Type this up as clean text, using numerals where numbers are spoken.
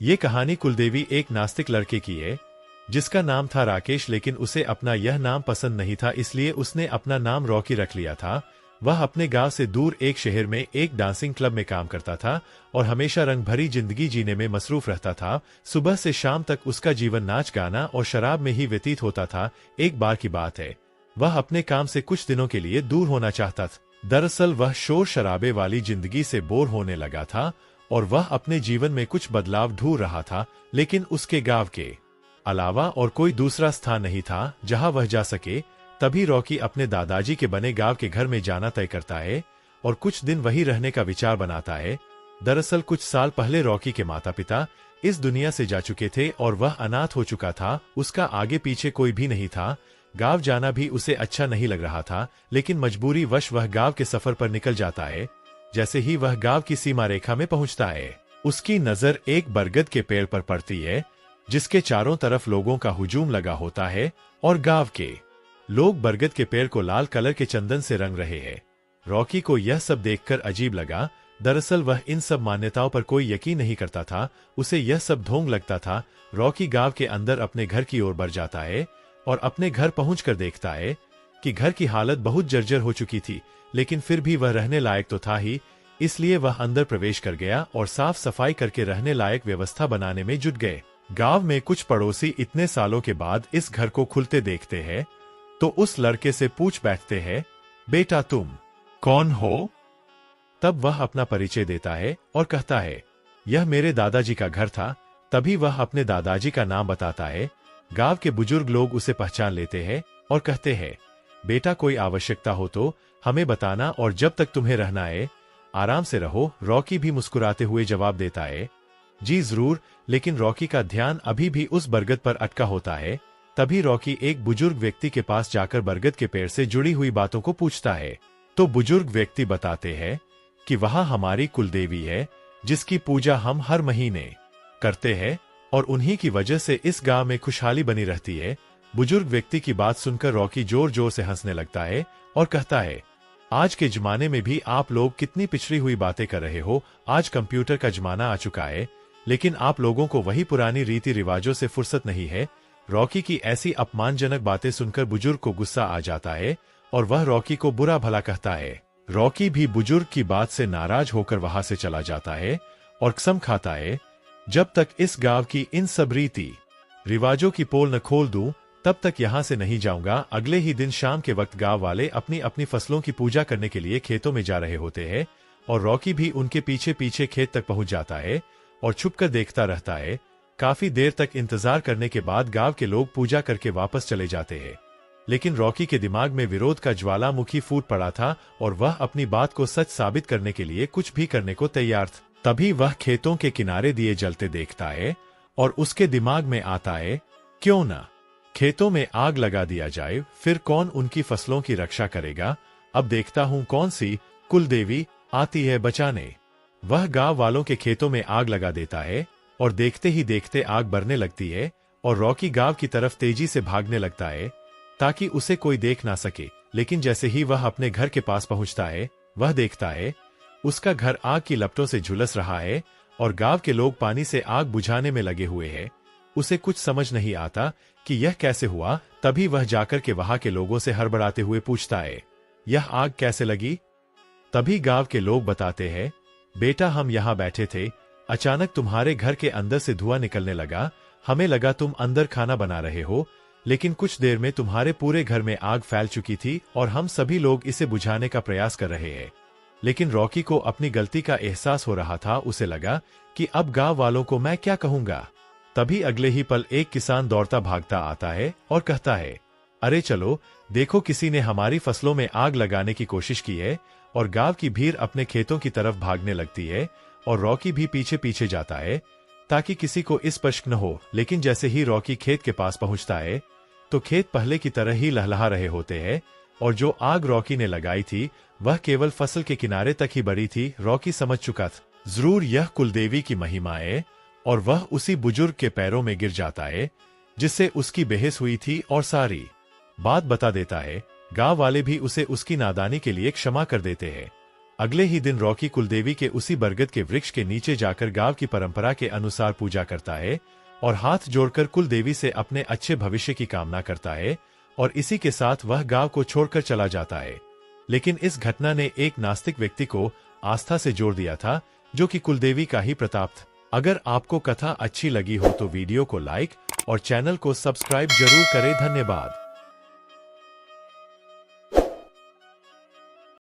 ये कहानी कुलदेवी एक नास्तिक लड़के की है जिसका नाम था राकेश, लेकिन उसे अपना यह नाम पसंद नहीं था, इसलिए उसने अपना नाम रॉकी रख लिया था। वह अपने गांव से दूर एक शहर में एक डांसिंग क्लब में काम करता था और हमेशा रंग भरी जिंदगी जीने में मसरूफ रहता था। सुबह से शाम तक उसका जीवन नाच गाना और शराब में ही व्यतीत होता था। एक बार की बात है, वह अपने काम से कुछ दिनों के लिए दूर होना चाहता था। दरअसल वह शोर शराबे वाली जिंदगी से बोर होने लगा था और वह अपने जीवन में कुछ बदलाव ढूंढ रहा था, लेकिन उसके गांव के अलावा और कोई दूसरा स्थान नहीं था जहां वह जा सके। तभी रॉकी अपने दादाजी के बने गांव के घर में जाना तय करता है और कुछ दिन वहीं रहने का विचार बनाता है। दरअसल कुछ साल पहले रॉकी के माता पिता इस दुनिया से जा चुके थे और वह अनाथ हो चुका था। उसका आगे पीछे कोई भी नहीं था। गांव जाना भी उसे अच्छा नहीं लग रहा था, लेकिन मजबूरी वश वह गांव के सफर पर निकल जाता है। जैसे ही वह गांव की सीमा रेखा में पहुंचता है, उसकी नजर एक बरगद के पेड़ पर पड़ती है जिसके चारों तरफ लोगों का हुजूम लगा होता है और गांव के लोग बरगद के पेड़ को लाल कलर के चंदन से रंग रहे हैं। रॉकी को यह सब देखकर अजीब लगा। दरअसल वह इन सब मान्यताओं पर कोई यकीन नहीं करता था, उसे यह सब ढोंग लगता था। रॉकी गांव के अंदर अपने घर की ओर बढ़ जाता है और अपने घर पहुंचकर देखता है कि घर की हालत बहुत जर्जर हो चुकी थी, लेकिन फिर भी वह रहने लायक तो था ही। इसलिए वह अंदर प्रवेश कर गया और साफ सफाई करके रहने लायक व्यवस्था बनाने में जुट गए। गांव में कुछ पड़ोसी इतने सालों के बाद इस घर को खुलते देखते हैं तो उस लड़के से पूछ बैठते हैं, बेटा तुम कौन हो? तब वह अपना परिचय देता है और कहता है, यह मेरे दादाजी का घर था। तभी वह अपने दादाजी का नाम बताता है। गांव के बुजुर्ग लोग उसे पहचान लेते हैं और कहते हैं, बेटा कोई आवश्यकता हो तो हमें बताना और जब तक तुम्हें रहना है आराम से रहो। रॉकी भी मुस्कुराते हुए जवाब देता है, जी जरूर। लेकिन रॉकी का ध्यान अभी भी उस बरगद पर अटका होता है। तभी रॉकी एक बुजुर्ग व्यक्ति के पास जाकर बरगद के पेड़ से जुड़ी हुई बातों को पूछता है। तो बुजुर्ग व्यक्ति बताते हैं कि वहां हमारी कुलदेवी है जिसकी पूजा हम हर महीने करते हैं और उन्हीं की वजह से इस गांव में खुशहाली बनी रहती है। बुजुर्ग व्यक्ति की बात सुनकर रॉकी जोर जोर से हंसने लगता है और कहता है, आज के जमाने में भी आप लोग कितनी पिछड़ी हुई बातें कर रहे हो। आज कंप्यूटर का जमाना आ चुका है, लेकिन आप लोगों को वही पुरानी रीति रिवाजों से फुर्सत नहीं है। रॉकी की ऐसी अपमानजनक बातें सुनकर बुजुर्ग को गुस्सा आ जाता है और वह रॉकी को बुरा भला कहता है। रॉकी भी बुजुर्ग की बात से नाराज होकर वहां से चला जाता है और कसम खाता है, जब तक इस गांव की इन सब रीति रिवाजों की पोल न खोल दूं तब तक यहां से नहीं जाऊंगा। अगले ही दिन शाम के वक्त गांव वाले अपनी अपनी फसलों की पूजा करने के लिए खेतों में जा रहे होते हैं और रॉकी भी उनके पीछे पीछे खेत तक पहुंच जाता है और छुपकर देखता रहता है। काफी देर तक इंतजार करने के बाद गांव के लोग पूजा करके वापस चले जाते हैं, लेकिन रॉकी के दिमाग में विरोध का ज्वालामुखी फूट पड़ा था और वह अपनी बात को सच साबित करने के लिए कुछ भी करने को तैयार था। तभी वह खेतों के किनारे दिए जलते देखता है और उसके दिमाग में आता है, क्यों न खेतों में आग लगा दिया जाए, फिर कौन उनकी फसलों की रक्षा करेगा। अब देखता हूँ कौन सी कुलदेवी आती है बचाने। वह गांव वालों के खेतों में आग लगा देता है और देखते ही देखते आग बढ़ने लगती है और रॉकी गांव की तरफ तेजी से भागने लगता है ताकि उसे कोई देख ना सके। लेकिन जैसे ही वह अपने घर के पास पहुंचता है, वह देखता है उसका घर आग की लपटों से झुलस रहा है और गांव के लोग पानी से आग बुझाने में लगे हुए हैं। उसे कुछ समझ नहीं आता कि यह कैसे हुआ। तभी वह जाकर के वहां के लोगों से हड़बड़ाते हुए पूछता है, यह आग कैसे लगी? तभी गांव के लोग बताते हैं, बेटा हम यहाँ बैठे थे, अचानक तुम्हारे घर के अंदर से धुआं निकलने लगा। हमें लगा तुम अंदर खाना बना रहे हो, लेकिन कुछ देर में तुम्हारे पूरे घर में आग फैल चुकी थी और हम सभी लोग इसे बुझाने का प्रयास कर रहे हैं। लेकिन रॉकी को अपनी गलती का एहसास हो रहा था। उसे लगा कि अब गांव वालों को मैं क्या कहूंगा। तभी अगले ही पल एक किसान दौड़ता भागता आता है और कहता है, अरे चलो देखो, किसी ने हमारी फसलों में आग लगाने की कोशिश की है। और गांव की भीड़ अपने खेतों की तरफ भागने लगती है और रॉकी भी पीछे पीछे जाता है ताकि किसी को स्पर्श न हो। लेकिन जैसे ही रॉकी खेत के पास पहुंचता है तो खेत पहले की तरह ही लहलहा रहे होते हैं और जो आग रॉकी ने लगाई थी वह केवल फसल के किनारे तक ही बढ़ी थी। रॉकी समझ चुका था जरूर यह कुलदेवी की महिमा है और वह उसी बुजुर्ग के पैरों में गिर जाता है जिससे उसकी बहस हुई थी और सारी बात बता देता है। गांव वाले भी उसे उसकी नादानी के लिए क्षमा कर देते हैं अगले ही दिन रॉकी कुलदेवी के उसी बरगद के वृक्ष के नीचे जाकर गांव की परंपरा के अनुसार पूजा करता है और हाथ जोड़कर कुलदेवी से अपने अच्छे भविष्य की कामना करता है और इसी के साथ वह गांव को छोड़कर चला जाता है। लेकिन इस घटना ने एक नास्तिक व्यक्ति को आस्था से जोड़ दिया था, जो कि कुलदेवी का ही प्रताप था। अगर आपको कथा अच्छी लगी हो तो वीडियो को लाइक और चैनल को सब्सक्राइब जरूर करें। धन्यवाद।